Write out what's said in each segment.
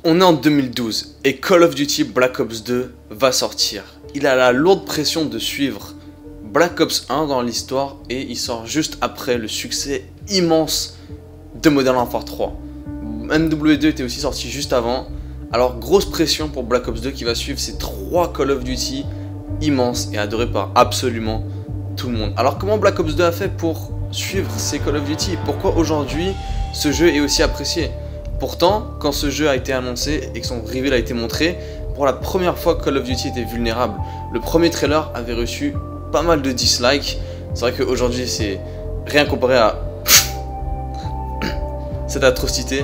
On est en 2012 et Call of Duty Black Ops 2 va sortir. Il a la lourde pression de suivre Black Ops 1 dans l'histoire et il sort juste après le succès immense de Modern Warfare 3. MW2 était aussi sorti juste avant, alors grosse pression pour Black Ops 2 qui va suivre ces trois Call of Duty immenses et adorés par absolument tout le monde. Alors comment Black Ops 2 a fait pour suivre ces Call of Duty? Pourquoi aujourd'hui ce jeu est aussi apprécié? Pourtant, quand ce jeu a été annoncé et que son reveal a été montré, pour la première fois Call of Duty était vulnérable. Le premier trailer avait reçu pas mal de dislikes. C'est vrai qu'aujourd'hui c'est rien comparé à cette atrocité.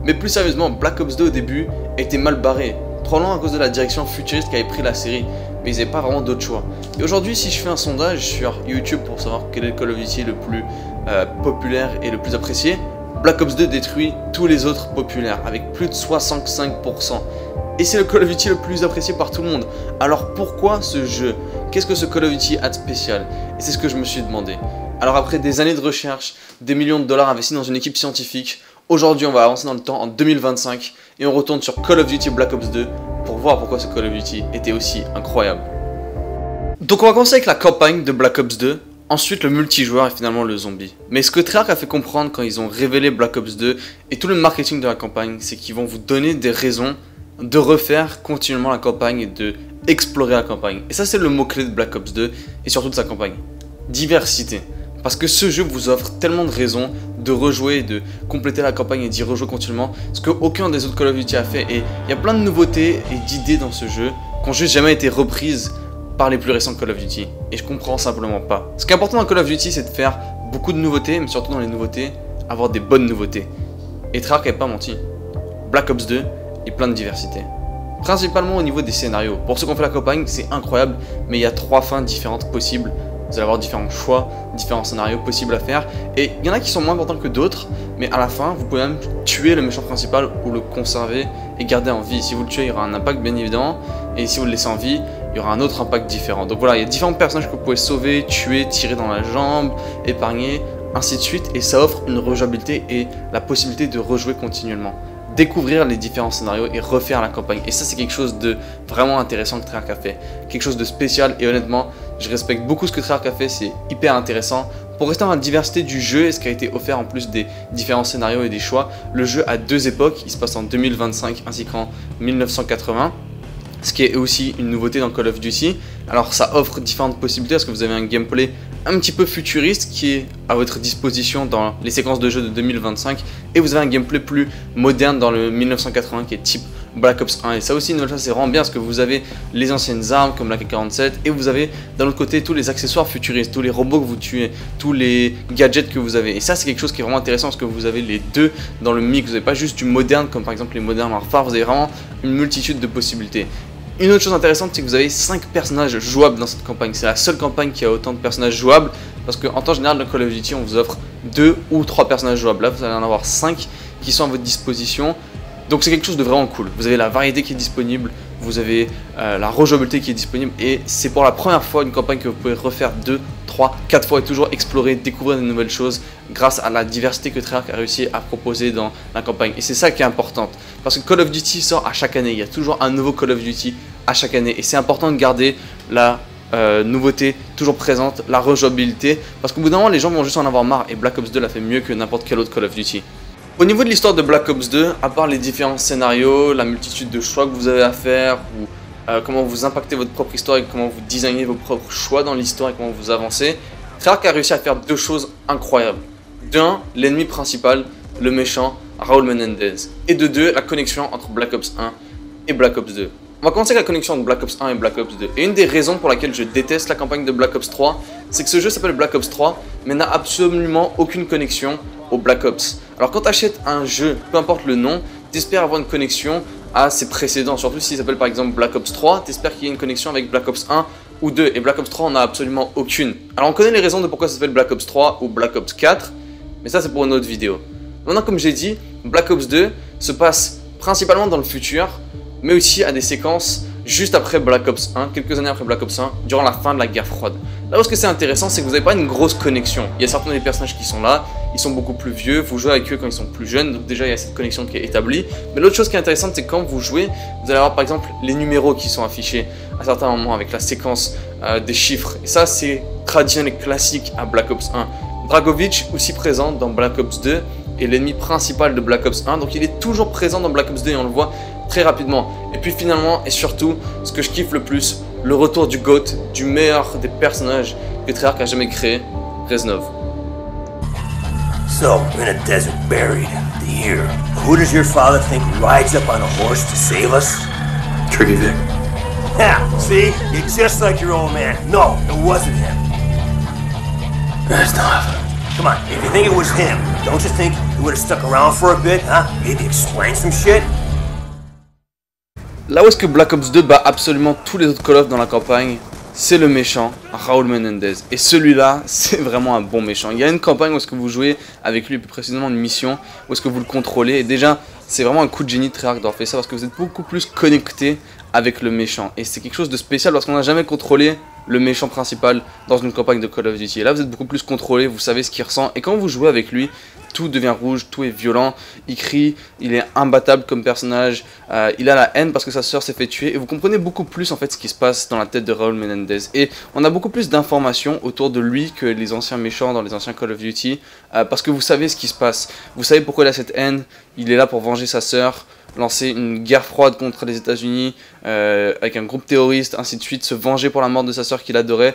Mais plus sérieusement, Black Ops 2 au début était mal barré. Probablement à cause de la direction futuriste qu'avait pris la série. Mais ils n'avaient pas vraiment d'autre choix. Et aujourd'hui, si je fais un sondage sur YouTube pour savoir quel est le Call of Duty le plus populaire et le plus apprécié, Black Ops 2 détruit tous les autres populaires avec plus de 65%. Et c'est le Call of Duty le plus apprécié par tout le monde. Alors pourquoi ce jeu? Qu'est-ce que ce Call of Duty a de spécial? Et c'est ce que je me suis demandé. Alors après des années de recherche, des millions de dollars investis dans une équipe scientifique, aujourd'hui on va avancer dans le temps en 2025 et on retourne sur Call of Duty Black Ops 2 pour voir pourquoi ce Call of Duty était aussi incroyable. Donc on va commencer avec la campagne de Black Ops 2. Ensuite le multijoueur et finalement le zombie. Mais ce que Treyarch a fait comprendre quand ils ont révélé Black Ops 2 et tout le marketing de la campagne, c'est qu'ils vont vous donner des raisons de refaire continuellement la campagne et de explorer la campagne. Et ça c'est le mot-clé de Black Ops 2 et surtout de sa campagne. Diversité. Parce que ce jeu vous offre tellement de raisons de rejouer, de compléter la campagne et d'y rejouer continuellement, ce qu'aucun des autres Call of Duty a fait. Et il y a plein de nouveautés et d'idées dans ce jeu qui n'ont juste jamais été reprises par les plus récents Call of Duty, et je comprends simplement pas. Ce qui est important dans Call of Duty, c'est de faire beaucoup de nouveautés, mais surtout dans les nouveautés, avoir des bonnes nouveautés. Et Treyarch n'avait pas menti. Black Ops 2 est plein de diversité. Principalement au niveau des scénarios. Pour ceux qui ont fait la campagne, c'est incroyable, mais il y a 3 fins différentes possibles. Vous allez avoir différents choix, différents scénarios possibles à faire, et il y en a qui sont moins importants que d'autres, mais à la fin, vous pouvez même tuer le méchant principal ou le conserver et garder en vie. Si vous le tuez, il y aura un impact bien évidemment, et si vous le laissez en vie, il y aura un autre impact différent. Donc voilà, il y a différents personnages que vous pouvez sauver, tuer, tirer dans la jambe, épargner, ainsi de suite, et ça offre une rejouabilité et la possibilité de rejouer continuellement. Découvrir les différents scénarios et refaire la campagne. Et ça c'est quelque chose de vraiment intéressant que Treyarch a fait. Quelque chose de spécial et honnêtement, je respecte beaucoup ce que Treyarch a fait, c'est hyper intéressant. Pour rester dans la diversité du jeu et ce qui a été offert en plus des différents scénarios et des choix, le jeu a 2 époques, il se passe en 2025 ainsi qu'en 1980. Ce qui est aussi une nouveauté dans Call of Duty. Alors ça offre différentes possibilités parce que vous avez un gameplay un petit peu futuriste qui est à votre disposition dans les séquences de jeu de 2025 et vous avez un gameplay plus moderne dans le 1980 qui est type Black Ops 1. Et ça aussi, une nouvelle chose, c'est vraiment bien parce que vous avez les anciennes armes comme la K-47 et vous avez d'un autre côté tous les accessoires futuristes, tous les robots que vous tuez, tous les gadgets que vous avez. Et ça c'est quelque chose qui est vraiment intéressant parce que vous avez les deux dans le mix. Vous n'avez pas juste du moderne comme par exemple les Modern Warfare, vous avez vraiment une multitude de possibilités. Une autre chose intéressante, c'est que vous avez 5 personnages jouables dans cette campagne. C'est la seule campagne qui a autant de personnages jouables. Parce qu'en temps général, dans Call of Duty, on vous offre 2 ou 3 personnages jouables. Là, vous allez en avoir 5 qui sont à votre disposition. Donc c'est quelque chose de vraiment cool. Vous avez la variété qui est disponible, vous avez la rejouabilité qui est disponible. Et c'est pour la première fois une campagne que vous pouvez refaire 2, 3, 4 fois et toujours explorer, découvrir de nouvelles choses grâce à la diversité que Treyarch a réussi à proposer dans la campagne. Et c'est ça qui est important. Parce que Call of Duty sort à chaque année, il y a toujours un nouveau Call of Duty à chaque année. Et c'est important de garder la nouveauté toujours présente, la rejouabilité. Parce qu'au bout d'un moment, les gens vont juste en avoir marre. Et Black Ops 2 l'a fait mieux que n'importe quel autre Call of Duty. Au niveau de l'histoire de Black Ops 2, à part les différents scénarios, la multitude de choix que vous avez à faire, ou comment vous impactez votre propre histoire et comment vous designez vos propres choix dans l'histoire et comment vous avancez, Treyarch a réussi à faire 2 choses incroyables. D'un, l'ennemi principal, le méchant, Raúl Menendez. Et de 2, la connexion entre Black Ops 1 et Black Ops 2. On va commencer avec la connexion entre Black Ops 1 et Black Ops 2. Et une des raisons pour laquelle je déteste la campagne de Black Ops 3, c'est que ce jeu s'appelle Black Ops 3, mais n'a absolument aucune connexion au Black Ops. Alors quand tu achètes un jeu, peu importe le nom, tu espères avoir une connexion à ses précédents. Surtout s'il s'appelle par exemple Black Ops 3, tu espères qu'il y ait une connexion avec Black Ops 1 ou 2. Et Black Ops 3, on n'a absolument aucune. Alors on connaît les raisons de pourquoi ça s'appelle Black Ops 3 ou Black Ops 4, mais ça c'est pour une autre vidéo. Maintenant comme j'ai dit, Black Ops 2 se passe principalement dans le futur, mais aussi à des séquences juste après Black Ops 1, quelques années après Black Ops 1, durant la fin de la guerre froide. Là où ce que c'est intéressant, c'est que vous n'avez pas une grosse connexion. Il y a certains des personnages qui sont là, ils sont beaucoup plus vieux, vous jouez avec eux quand ils sont plus jeunes, donc déjà il y a cette connexion qui est établie. Mais l'autre chose qui est intéressante, c'est que quand vous jouez, vous allez avoir par exemple les numéros qui sont affichés à certains moments avec la séquence des chiffres. Et ça, c'est traditionnel et classique à Black Ops 1. Dragovich, aussi présent dans Black Ops 2, est l'ennemi principal de Black Ops 1, donc il est toujours présent dans Black Ops 2 et on le voit très rapidement. Et puis finalement, et surtout, ce que je kiffe le plus, le retour du GOAT, du meilleur des personnages que Treyarch a jamais créé, Reznov. So, in a desert buried, here, who does your father think rides up on a horse to save us? Tricky Vic. Yeah, see? You're just like your old man. No, it wasn't him. Reznov. Come on, if you think it was him, don't you think he would have stuck around for a bit, huh? Maybe explain some shit? Là où est-ce que Black Ops 2 bat absolument tous les autres Call of dans la campagne, c'est le méchant, Raúl Menendez. Et celui-là, c'est vraiment un bon méchant. Il y a une campagne où est-ce que vous jouez avec lui, plus précisément une mission, où est-ce que vous le contrôlez. Et déjà, c'est vraiment un coup de génie de Treyarch d'avoir fait ça, parce que vous êtes beaucoup plus connecté avec le méchant. Et c'est quelque chose de spécial parce qu'on n'a jamais contrôlé le méchant principal dans une campagne de Call of Duty. Et là, vous êtes beaucoup plus contrôlé, vous savez ce qu'il ressent. Et quand vous jouez avec lui, tout devient rouge, tout est violent, il crie, il est imbattable comme personnage, il a la haine parce que sa sœur s'est fait tuer, et vous comprenez beaucoup plus en fait ce qui se passe dans la tête de Raúl Menendez. Et on a beaucoup plus d'informations autour de lui que les anciens méchants dans les anciens Call of Duty, parce que vous savez ce qui se passe, vous savez pourquoi il a cette haine, il est là pour venger sa sœur, lancer une guerre froide contre les États-Unis avec un groupe terroriste, ainsi de suite, se venger pour la mort de sa sœur qu'il adorait.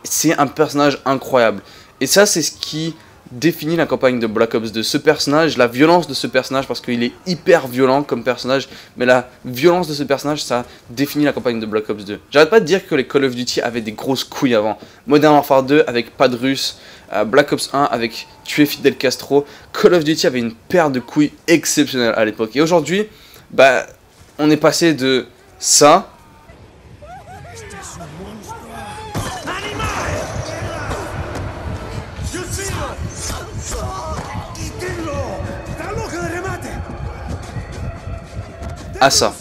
C'est un personnage incroyable. Et ça, c'est ce qui définit la campagne de Black Ops 2. Ce personnage, la violence de ce personnage, parce qu'il est hyper violent comme personnage, mais la violence de ce personnage, ça définit la campagne de Black Ops 2. J'arrête pas de dire que les Call of Duty avaient des grosses couilles avant. Modern Warfare 2 avec pas de Russes, Black Ops 1 avec tuer Fidel Castro. Call of Duty avait une paire de couilles exceptionnelle à l'époque. Et aujourd'hui, bah, on est passé de ça à ça.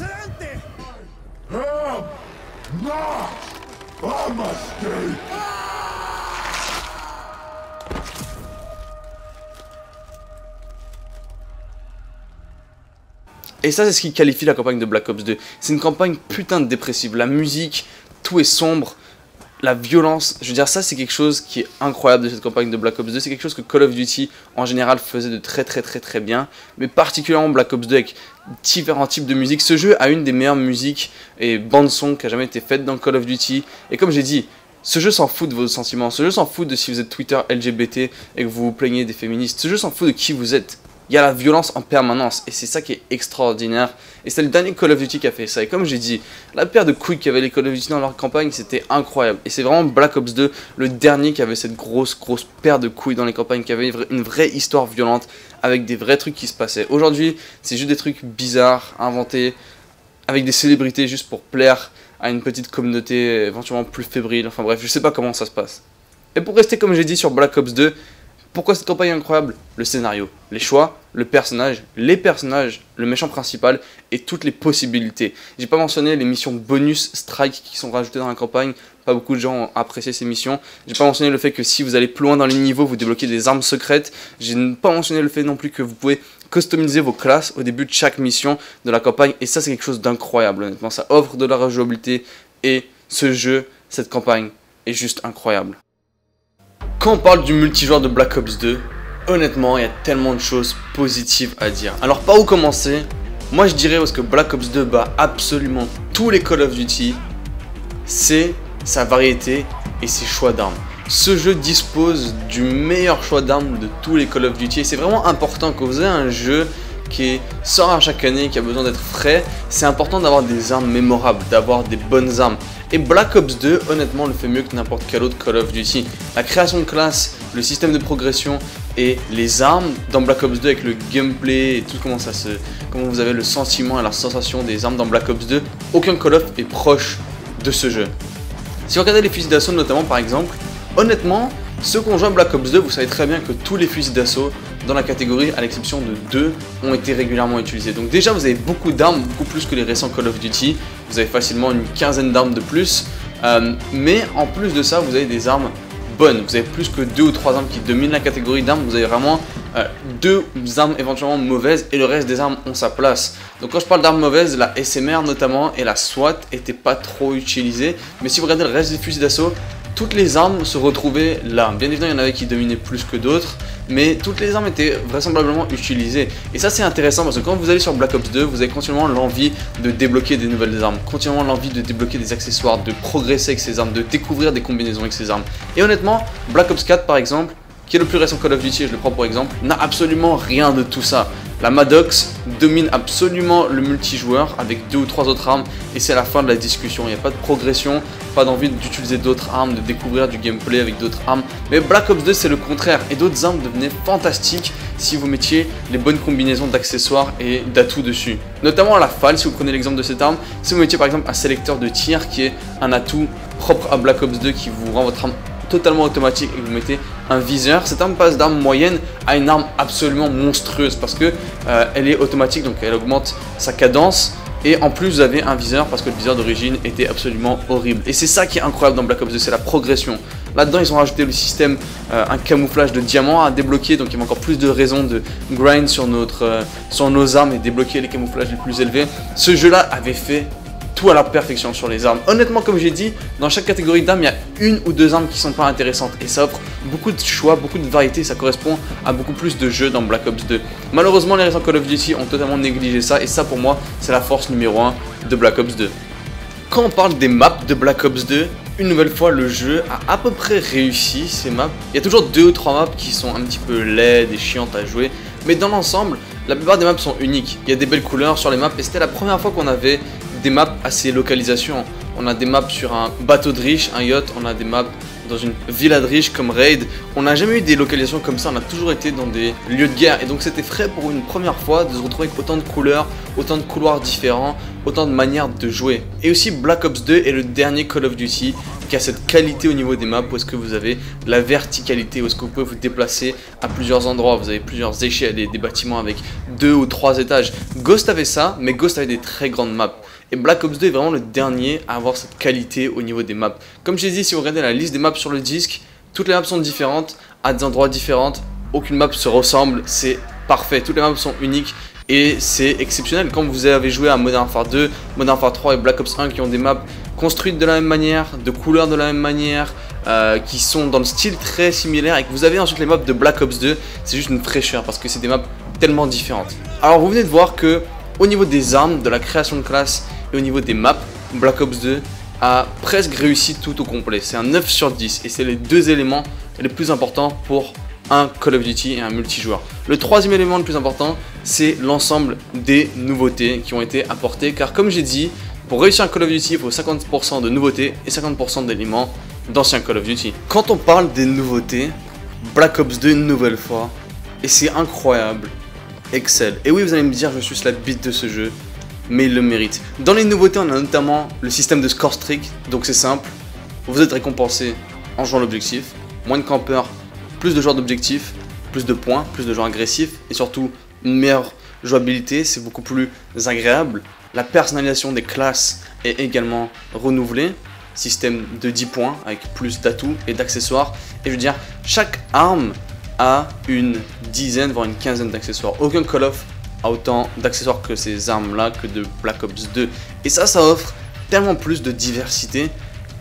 Et ça, c'est ce qui qualifie la campagne de Black Ops 2. C'est une campagne putain de dépressive. La musique, tout est sombre. La violence, je veux dire, ça c'est quelque chose qui est incroyable de cette campagne de Black Ops 2. C'est quelque chose que Call of Duty en général faisait de très bien, mais particulièrement Black Ops 2 avec différents types de musique. Ce jeu a une des meilleures musiques et bandes son qui a jamais été faite dans Call of Duty. Et comme j'ai dit, ce jeu s'en fout de vos sentiments, ce jeu s'en fout de si vous êtes Twitter LGBT et que vous vous plaignez des féministes, ce jeu s'en fout de qui vous êtes. Il y a la violence en permanence et c'est ça qui est extraordinaire. Et c'est le dernier Call of Duty qui a fait ça. Et comme j'ai dit, la paire de couilles qu'avaient les Call of Duty dans leur campagne, c'était incroyable. Et c'est vraiment Black Ops 2, le dernier qui avait cette grosse paire de couilles dans les campagnes, qui avait une vraie histoire violente avec des vrais trucs qui se passaient. Aujourd'hui, c'est juste des trucs bizarres, inventés, avec des célébrités juste pour plaire à une petite communauté éventuellement plus fébrile. Enfin bref, je sais pas comment ça se passe. Et pour rester comme j'ai dit sur Black Ops 2, pourquoi cette campagne est incroyable? Le scénario, les choix, le personnage, les personnages, le méchant principal et toutes les possibilités. J'ai pas mentionné les missions bonus strike qui sont rajoutées dans la campagne. Pas beaucoup de gens ont apprécié ces missions. J'ai pas mentionné le fait que si vous allez plus loin dans les niveaux, vous débloquez des armes secrètes. J'ai pas mentionné le fait non plus que vous pouvez customiser vos classes au début de chaque mission de la campagne. Et ça, c'est quelque chose d'incroyable, honnêtement. Ça offre de la rejouabilité et ce jeu, cette campagne est juste incroyable. Quand on parle du multijoueur de Black Ops 2, honnêtement, il y a tellement de choses positives à dire. Alors, par où commencer? Moi, je dirais parce que Black Ops 2 bat absolument tous les Call of Duty, c'est sa variété et ses choix d'armes. Ce jeu dispose du meilleur choix d'armes de tous les Call of Duty et c'est vraiment important que vous ayez un jeu qui sort à chaque année, qui a besoin d'être frais. C'est important d'avoir des armes mémorables, d'avoir des bonnes armes. Et Black Ops 2, honnêtement, le fait mieux que n'importe quel autre Call of Duty. La création de classe, le système de progression et les armes dans Black Ops 2 avec le gameplay et tout comment vous avez le sentiment et la sensation des armes dans Black Ops 2, aucun Call of est proche de ce jeu. Si vous regardez les fusils d'assaut notamment par exemple, honnêtement, Ceux qui ont joué à Black Ops 2, vous savez très bien que tous les fusils d'assaut dans la catégorie, à l'exception de 2, ont été régulièrement utilisés. Donc déjà, vous avez beaucoup d'armes, beaucoup plus que les récents Call of Duty. Vous avez facilement une quinzaine d'armes de plus. Mais en plus de ça, vous avez des armes bonnes. Vous avez plus que 2 ou 3 armes qui dominent la catégorie d'armes. Vous avez vraiment 2 armes éventuellement mauvaises et le reste des armes ont sa place. Donc quand je parle d'armes mauvaises, la SMR notamment et la SWAT n'étaient pas trop utilisées. Mais si vous regardez le reste des fusils d'assaut, toutes les armes se retrouvaient là. Bien évidemment, il y en avait qui dominaient plus que d'autres, mais toutes les armes étaient vraisemblablement utilisées. Et ça, c'est intéressant parce que quand vous allez sur Black Ops 2, vous avez continuellement l'envie de débloquer des nouvelles armes, continuellement l'envie de débloquer des accessoires, de progresser avec ces armes, de découvrir des combinaisons avec ces armes. Et honnêtement, Black Ops 4 par exemple, qui est le plus récent Call of Duty, et je le prends pour exemple, n'a absolument rien de tout ça. La Maddox domine absolument le multijoueur avec 2 ou 3 autres armes et c'est la fin de la discussion. Il n'y a pas de progression, pas d'envie d'utiliser d'autres armes, de découvrir du gameplay avec d'autres armes. Mais Black Ops 2 c'est le contraire et d'autres armes devenaient fantastiques si vous mettiez les bonnes combinaisons d'accessoires et d'atouts dessus. Notamment la FAL, si vous prenez l'exemple de cette arme, si vous mettiez par exemple un sélecteur de tir qui est un atout propre à Black Ops 2 qui vous rend votre arme totalement automatique et que vous mettez un viseur, cette arme passe d'arme moyenne à une arme absolument monstrueuse parce que elle est automatique, donc elle augmente sa cadence et en plus vous avez un viseur parce que le viseur d'origine était absolument horrible. Et c'est ça qui est incroyable dans Black Ops 2, c'est la progression. Là-dedans ils ont rajouté le système, un camouflage de diamants à débloquer, donc il y a encore plus de raisons de grind sur nos armes et débloquer les camouflages les plus élevés. Ce jeu-là avait fait tout à la perfection sur les armes. Honnêtement, comme j'ai dit, dans chaque catégorie d'armes, il y a 1 ou 2 armes qui sont pas intéressantes et ça offre beaucoup de choix, beaucoup de variété, ça correspond à beaucoup plus de jeux dans Black Ops 2. Malheureusement, les récents Call of Duty ont totalement négligé ça et ça pour moi, c'est la force numéro 1 de Black Ops 2. Quand on parle des maps de Black Ops 2, une nouvelle fois, le jeu a à peu près réussi ces maps. Il y a toujours 2 ou 3 maps qui sont un petit peu laides et chiantes à jouer, mais dans l'ensemble, la plupart des maps sont uniques. Il y a des belles couleurs sur les maps et c'était la première fois qu'on avait des maps à ces localisations. On a des maps sur un bateau de riche, un yacht, on a des maps dans une villa de riche comme Raid. On n'a jamais eu des localisations comme ça, on a toujours été dans des lieux de guerre et donc c'était frais pour une première fois de se retrouver avec autant de couleurs, autant de couloirs différents, autant de manières de jouer. Et aussi Black Ops 2 est le dernier Call of Duty qui a cette qualité au niveau des maps où est-ce que vous avez la verticalité, où est-ce que vous pouvez vous déplacer à plusieurs endroits, vous avez plusieurs échelles et des bâtiments avec 2 ou 3 étages. Ghost avait ça, mais Ghost avait des très grandes maps. Et Black Ops 2 est vraiment le dernier à avoir cette qualité au niveau des maps. Comme j'ai dit, si vous regardez la liste des maps sur le disque, toutes les maps sont différentes, à des endroits différents, aucune map se ressemble, c'est parfait, toutes les maps sont uniques. Et c'est exceptionnel quand vous avez joué à Modern Warfare 2, Modern Warfare 3 et Black Ops 1 qui ont des maps construites de la même manière, de couleurs de la même manière, qui sont dans le style très similaire et que vous avez ensuite les maps de Black Ops 2, c'est juste une fraîcheur parce que c'est des maps tellement différentes. Alors vous venez de voir que au niveau des armes, de la création de classe et au niveau des maps, Black Ops 2 a presque réussi tout au complet. C'est un 9 sur 10 et c'est les 2 éléments les plus importants pour un Call of Duty et un multijoueur. Le troisième élément le plus important, c'est l'ensemble des nouveautés qui ont été apportées. Car comme j'ai dit, pour réussir un Call of Duty, il faut 50% de nouveautés et 50% d'éléments d'anciens Call of Duty. Quand on parle des nouveautés, Black Ops 2 une nouvelle fois, et c'est incroyable, excelle. Et oui, vous allez me dire, je suis la bite de ce jeu, mais il le mérite. Dans les nouveautés, on a notamment le système de score streak, donc c'est simple, vous êtes récompensé en jouant l'objectif, moins de campeurs, plus de joueurs d'objectifs, plus de points, plus de joueurs agressifs et surtout une meilleure jouabilité, c'est beaucoup plus agréable. La personnalisation des classes est également renouvelée, système de 10 points avec plus d'atouts et d'accessoires. Et je veux dire, chaque arme a une dizaine voire une quinzaine d'accessoires. Aucun Call of a autant d'accessoires que ces armes là que de Black Ops 2. Et ça offre tellement plus de diversité.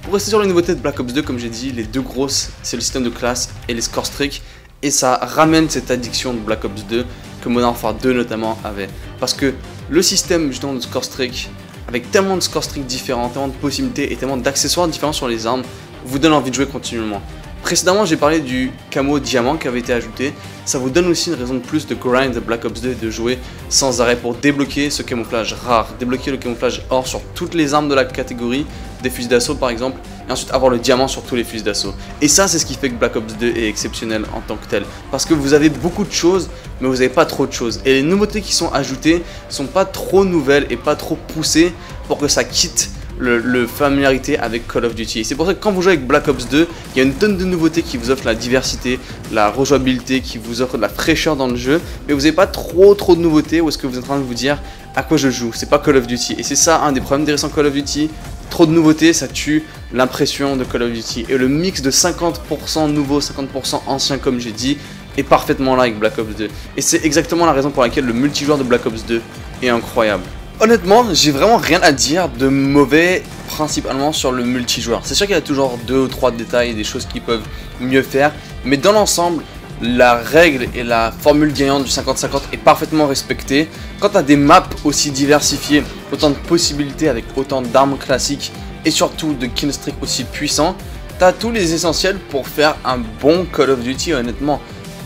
Pour rester sur les nouveautés de Black Ops 2, comme j'ai dit, les 2 grosses, c'est le système de classe et les score streaks. Et ça ramène cette addiction de Black Ops 2 que Modern Warfare 2 notamment avait. Parce que le système justement de score streak, avec tellement de score streaks différents, tellement de possibilités et tellement d'accessoires différents sur les armes, vous donne envie de jouer continuellement. Précédemment, j'ai parlé du camo diamant qui avait été ajouté. Ça vous donne aussi une raison de plus de grind de Black Ops 2 et de jouer sans arrêt pour débloquer ce camouflage rare, débloquer le camouflage or sur toutes les armes de la catégorie, des fusils d'assaut par exemple, et ensuite avoir le diamant sur tous les fusils d'assaut. Et ça, c'est ce qui fait que Black Ops 2 est exceptionnel en tant que tel. Parce que vous avez beaucoup de choses, mais vous n'avez pas trop de choses. Et les nouveautés qui sont ajoutées sont pas trop nouvelles et pas trop poussées pour que ça quitte le familiarité avec Call of Duty. Et c'est pour ça que quand vous jouez avec Black Ops 2, il y a une tonne de nouveautés qui vous offrent la diversité, la rejouabilité, qui vous offrent de la fraîcheur dans le jeu, mais vous n'avez pas trop de nouveautés où est-ce que vous êtes en train de vous dire à quoi je joue. C'est pas Call of Duty. Et c'est ça un des problèmes des récents Call of Duty. Trop de nouveautés, ça tue l'impression de Call of Duty. Et le mix de 50% nouveau, 50% ancien, comme j'ai dit, est parfaitement là avec Black Ops 2. Et c'est exactement la raison pour laquelle le multijoueur de Black Ops 2 est incroyable. Honnêtement, j'ai vraiment rien à dire de mauvais principalement sur le multijoueur. C'est sûr qu'il y a toujours 2 ou 3 détails et des choses qui peuvent mieux faire, mais dans l'ensemble, la règle et la formule gagnante du 50-50 est parfaitement respectée. Quand tu as des maps aussi diversifiées, autant de possibilités avec autant d'armes classiques et surtout de killstreak aussi puissants, tu as tous les essentiels pour faire un bon Call of Duty. Honnêtement,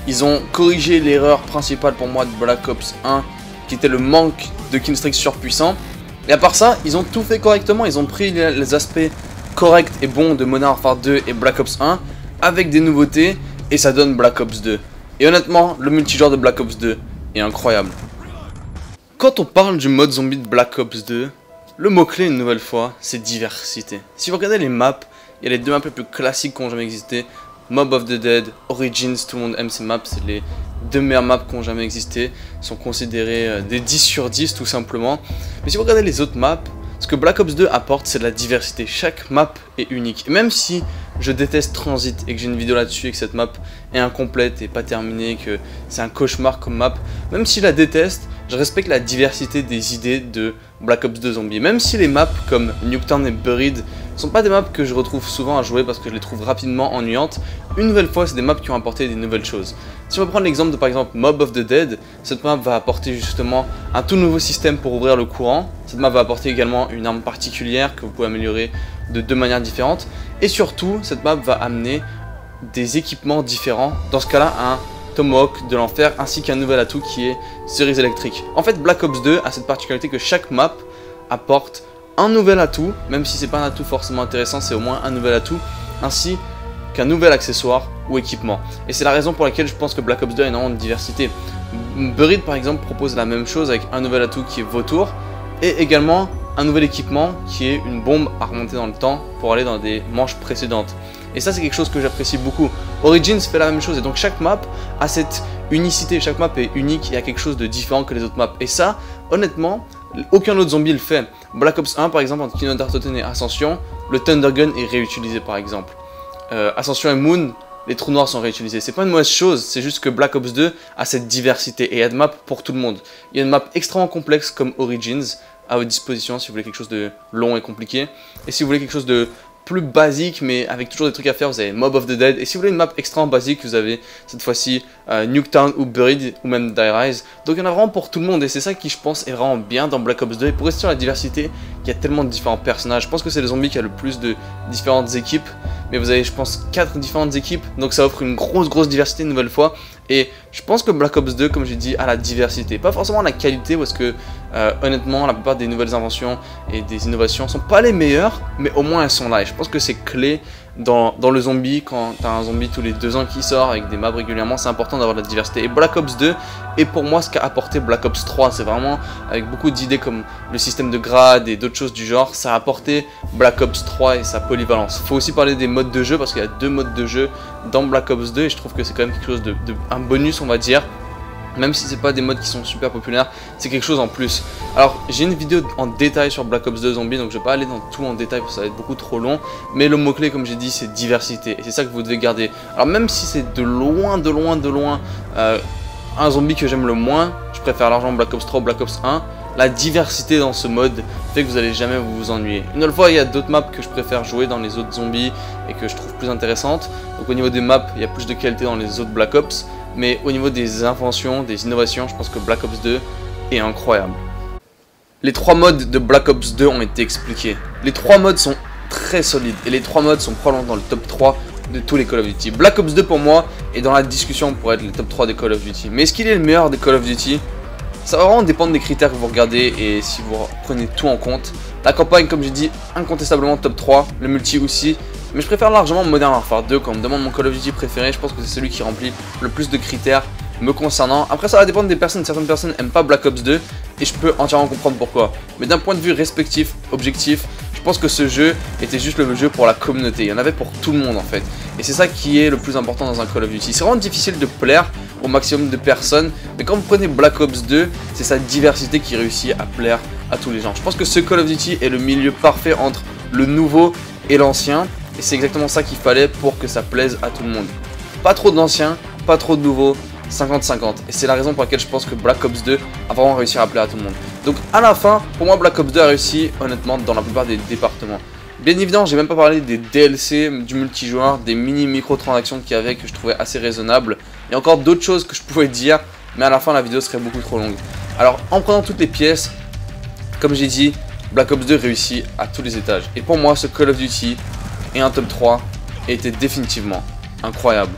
ils ont corrigé l'erreur principale pour moi de Black Ops 1 qui était le manque de killstreak surpuissant. Et à part ça, ils ont tout fait correctement. Ils ont pris les aspects corrects et bons de Modern Warfare 2 et Black Ops 1 avec des nouveautés et ça donne Black Ops 2. Et honnêtement, le multijoueur de Black Ops 2 est incroyable. Quand on parle du mode zombie de Black Ops 2, le mot-clé une nouvelle fois, c'est diversité. Si vous regardez les maps, il y a les 2 maps les plus classiques qui ont jamais existé. Mob of the Dead, Origins, tout le monde aime ces maps, c'est les 2 meilleures maps qui ont jamais existé, sont considérées des 10 sur 10 tout simplement. Mais si vous regardez les autres maps, ce que Black Ops 2 apporte, c'est de la diversité. Chaque map est unique. Et même si je déteste Transit et que j'ai une vidéo là-dessus et que cette map est incomplète et pas terminée, que c'est un cauchemar comme map, même si je la déteste, je respecte la diversité des idées de Black Ops 2 Zombie. Même si les maps comme Nuketown et Buried sont pas des maps que je retrouve souvent à jouer parce que je les trouve rapidement ennuyantes, une nouvelle fois c'est des maps qui ont apporté des nouvelles choses. Si on va prendre l'exemple de par exemple Mob of the Dead, cette map va apporter justement un tout nouveau système pour ouvrir le courant. Cette map va apporter également une arme particulière que vous pouvez améliorer de 2 manières différentes. Et surtout, cette map va amener des équipements différents, dans ce cas-là un Tomahawk de l'enfer ainsi qu'un nouvel atout qui est cerise électrique. En fait, Black Ops 2 a cette particularité que chaque map apporte un nouvel atout, même si c'est pas un atout forcément intéressant, c'est au moins un nouvel atout, ainsi qu'un nouvel accessoire ou équipement. Et c'est la raison pour laquelle je pense que Black Ops 2 a énormément de diversité. Buried par exemple propose la même chose avec un nouvel atout qui est Vautour, et également un nouvel équipement qui est une bombe à remonter dans le temps pour aller dans des manches précédentes. Et ça c'est quelque chose que j'apprécie beaucoup. Origins fait la même chose et donc chaque map a cette unicité, chaque map est unique et a quelque chose de différent que les autres maps. Et ça, honnêtement, aucun autre zombie le fait. Black Ops 1 par exemple, entre Kino Dartoten et Ascension, le Thunder Gun est réutilisé par exemple. Ascension et Moon, les trous noirs sont réutilisés. C'est pas une mauvaise chose, c'est juste que Black Ops 2 a cette diversité et il y a de maps pour tout le monde. Il y a une map extrêmement complexe comme Origins à votre disposition si vous voulez quelque chose de long et compliqué. Et si vous voulez quelque chose de plus basique mais avec toujours des trucs à faire, vous avez Mob of the Dead. Et si vous voulez une map extrêmement basique, vous avez cette fois-ci Nuketown ou Buried ou même Die Rise. Donc il y en a vraiment pour tout le monde et c'est ça qui je pense est vraiment bien dans Black Ops 2. Et pour rester sur la diversité, il y a tellement de différents personnages. Je pense que c'est les zombies qui a le plus de différentes équipes. Mais vous avez je pense 4 différentes équipes. Donc ça offre une grosse diversité une nouvelle fois. Et je pense que Black Ops 2, comme j'ai dit, a la diversité. Pas forcément la qualité, parce que honnêtement, la plupart des nouvelles inventions et des innovations sont pas les meilleures, mais au moins elles sont là. Et je pense que c'est clé dans le zombie. Quand tu as un zombie tous les 2 ans qui sort avec des maps régulièrement, c'est important d'avoir de la diversité. Et Black Ops 2 est pour moi ce qu'a apporté Black Ops 3. C'est vraiment avec beaucoup d'idées comme le système de grade et d'autres choses du genre. Ça a apporté Black Ops 3 et sa polyvalence. Faut aussi parler des modes de jeu, parce qu'il y a 2 modes de jeu dans Black Ops 2 et je trouve que c'est quand même quelque chose un bonus on va dire, même si c'est pas des modes qui sont super populaires, c'est quelque chose en plus. Alors j'ai une vidéo en détail sur Black Ops 2 Zombie, donc je vais pas aller dans tout en détail parce que ça va être beaucoup trop long, mais le mot clé comme j'ai dit c'est diversité et c'est ça que vous devez garder. Alors même si c'est de loin un zombie que j'aime le moins, je préfère largement Black Ops 3 ou Black Ops 1, la diversité dans ce mode fait que vous allez jamais vous ennuyer. Une autre fois, il y a d'autres maps que je préfère jouer dans les autres zombies et que je trouve plus intéressantes. Donc au niveau des maps, il y a plus de qualité dans les autres Black Ops. Mais au niveau des inventions, des innovations, je pense que Black Ops 2 est incroyable. Les 3 modes de Black Ops 2 ont été expliqués. Les 3 modes sont très solides et les 3 modes sont probablement dans le top 3 de tous les Call of Duty. Black Ops 2 pour moi est dans la discussion pour être le top 3 des Call of Duty. Mais est-ce qu'il est le meilleur des Call of Duty? Ça va vraiment dépendre des critères que vous regardez et si vous prenez tout en compte. La campagne, comme j'ai dit, incontestablement top 3, le multi aussi. Mais je préfère largement Modern Warfare 2. Quand on me demande mon Call of Duty préféré, je pense que c'est celui qui remplit le plus de critères me concernant. Après ça va dépendre des personnes, certaines personnes n'aiment pas Black Ops 2 et je peux entièrement comprendre pourquoi. Mais d'un point de vue respectif, objectif, je pense que ce jeu était juste le jeu pour la communauté, il y en avait pour tout le monde en fait. Et c'est ça qui est le plus important dans un Call of Duty. C'est vraiment difficile de plaire au maximum de personnes, mais quand vous prenez Black Ops 2, c'est sa diversité qui réussit à plaire à tous les gens. Je pense que ce Call of Duty est le milieu parfait entre le nouveau et l'ancien, et c'est exactement ça qu'il fallait pour que ça plaise à tout le monde. Pas trop d'anciens, pas trop de nouveaux, 50-50. Et c'est la raison pour laquelle je pense que Black Ops 2 a vraiment réussi à plaire à tout le monde. Donc à la fin, pour moi Black Ops 2 a réussi honnêtement dans la plupart des départements. Bien évidemment, j'ai même pas parlé des DLC, du multijoueur, des mini microtransactions qu'il y avait que je trouvais assez raisonnables. Il y a encore d'autres choses que je pouvais dire, mais à la fin la vidéo serait beaucoup trop longue. Alors en prenant toutes les pièces, comme j'ai dit, Black Ops 2 réussit à tous les étages. Et pour moi, ce Call of Duty et un top 3 était définitivement incroyable.